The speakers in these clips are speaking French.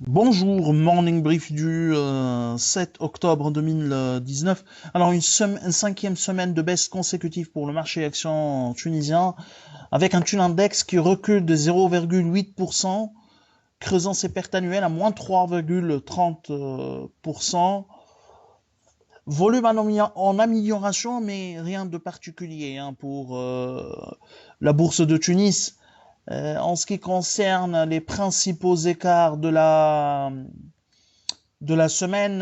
Bonjour, morning brief du 7 octobre 2019. Alors une cinquième semaine de baisse consécutive pour le marché action tunisien, avec un thun index qui recule de 0,8%, creusant ses pertes annuelles à moins 3,30%. Volume en amélioration, mais rien de particulier pour la bourse de Tunis. En ce qui concerne les principaux écarts de la semaine,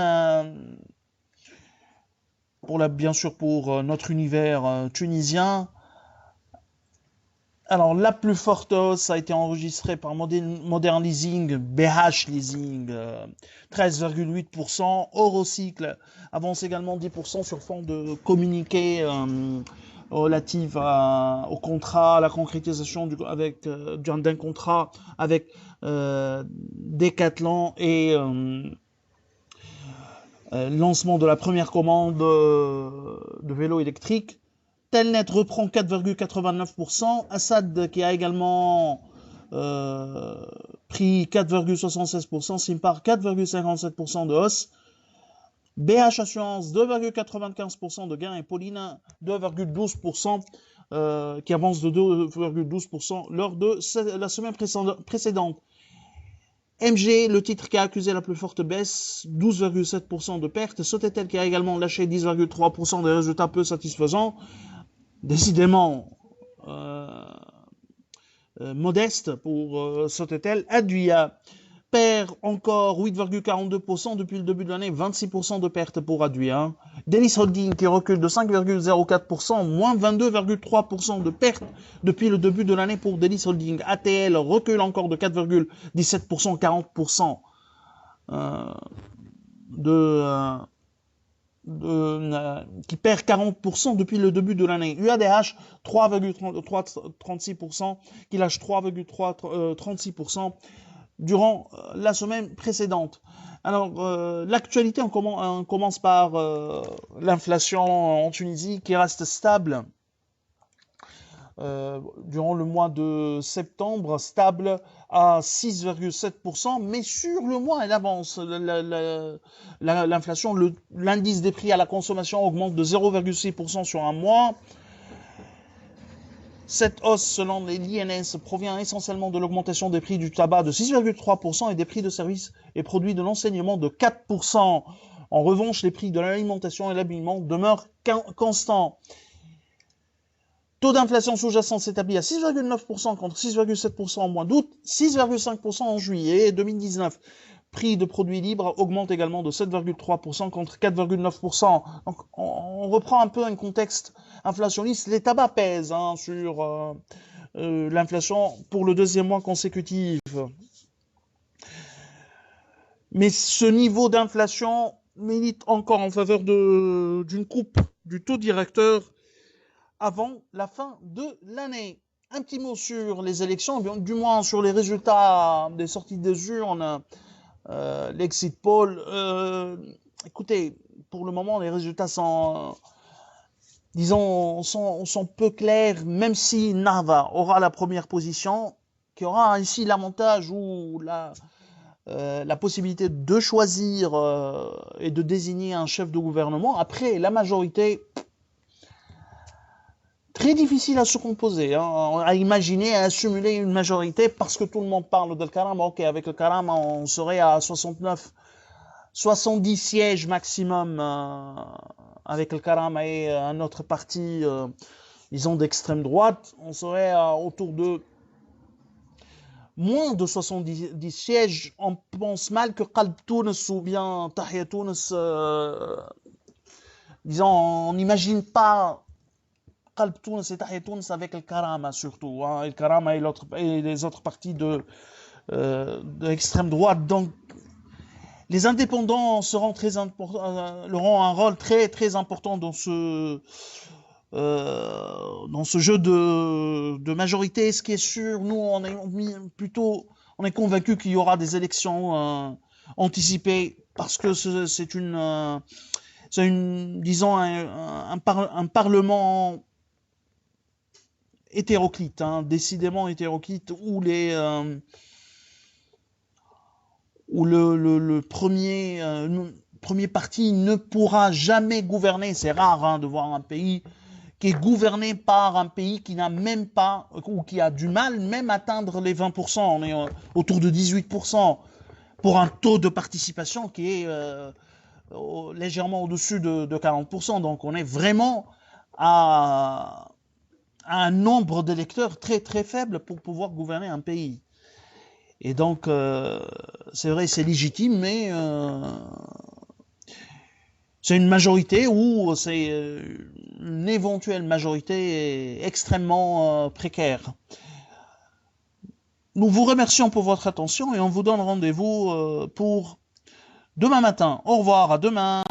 bien sûr pour notre univers tunisien. Alors la plus forte hausse a été enregistrée par Modern Leasing, BH Leasing, 13,8%. Eurocycle avance également 10% sur fond de communiqué relatif au contrat, à la concrétisation d'un contrat avec Decathlon et lancement de la première commande de vélo électrique. Telnet reprend 4,89%. Assad qui a également pris 4,76%. Simpar 4,57% de hausse. BH Assurance 2,95% de gain et Pauline 2,12% qui avance de 2,12% lors de la semaine précédente. MG, le titre qui a accusé la plus forte baisse, 12,7% de perte. Sotetel qui a également lâché 10,3% des résultats peu satisfaisants. Décidément modeste pour Sotetel. Aduia perd encore 8,42% depuis le début de l'année, 26% de perte pour Aduia. Dennis Holding qui recule de 5,04%, moins 22,3% de perte depuis le début de l'année pour Dennis Holding. ATL recule encore de 4,17%, 40% de, qui perd 40% depuis le début de l'année. UADH 3,36% qui lâche 3,36% durant la semaine précédente. Alors, l'actualité, on commence par l'inflation en Tunisie qui reste stable durant le mois de septembre, stable à 6,7%, mais sur le mois, elle avance. L'inflation, l'indice des prix à la consommation augmente de 0,6% sur un mois. Cette hausse, selon l'INS, provient essentiellement de l'augmentation des prix du tabac de 6,3% et des prix de services et produits de l'enseignement de 4%. En revanche, les prix de l'alimentation et l'habillement demeurent constants. Taux d'inflation sous-jacent s'établit à 6,9% contre 6,7% au mois d'août, 6,5% en juillet 2019. Prix de produits libres augmente également de 7,3% contre 4,9%. Donc on reprend un peu un contexte inflationniste. Les tabacs pèsent sur l'inflation pour le deuxième mois consécutif. Mais ce niveau d'inflation milite encore en faveur d'une coupe du taux directeur avant la fin de l'année. Un petit mot sur les élections, du moins sur les résultats des sorties des urnes, l'exit poll. Écoutez, pour le moment, les résultats sont peu clairs, même si Nava aura la première position, qui aura ainsi l'avantage ou la possibilité de choisir et de désigner un chef de gouvernement. Après, la majorité, très difficile à se composer, à imaginer, à simuler une majorité, parce que tout le monde parle de Karama. Ok, avec le Karama, on serait à 69, 70 sièges maximum avec le Karama et un autre parti, disons d'extrême droite. On serait autour de moins de 70 sièges. On pense mal que Qalb Tunis ou bien Tahia Tunis, disons, on n'imagine pas Qalb Tunis et Tahia Tunis avec le Karama surtout, le Karama et les autres partis de l'extrême droite. Donc, les indépendants auront un rôle très très important dans ce jeu de majorité. Ce qui est sûr, nous on est convaincu qu'il y aura des élections anticipées parce que disons un parlement hétéroclite, décidément hétéroclite, où où le premier parti ne pourra jamais gouverner. C'est rare hein, de voir un pays qui est gouverné par un pays qui n'a même pas, ou qui a du mal même à atteindre les 20%. On est autour de 18% pour un taux de participation qui est légèrement au-dessus de 40%. Donc on est vraiment à un nombre d'électeurs très très faible pour pouvoir gouverner un pays. Et donc, c'est vrai, c'est légitime, mais c'est une majorité ou c'est une éventuelle majorité extrêmement précaire. Nous vous remercions pour votre attention et on vous donne rendez-vous pour demain matin. Au revoir, à demain.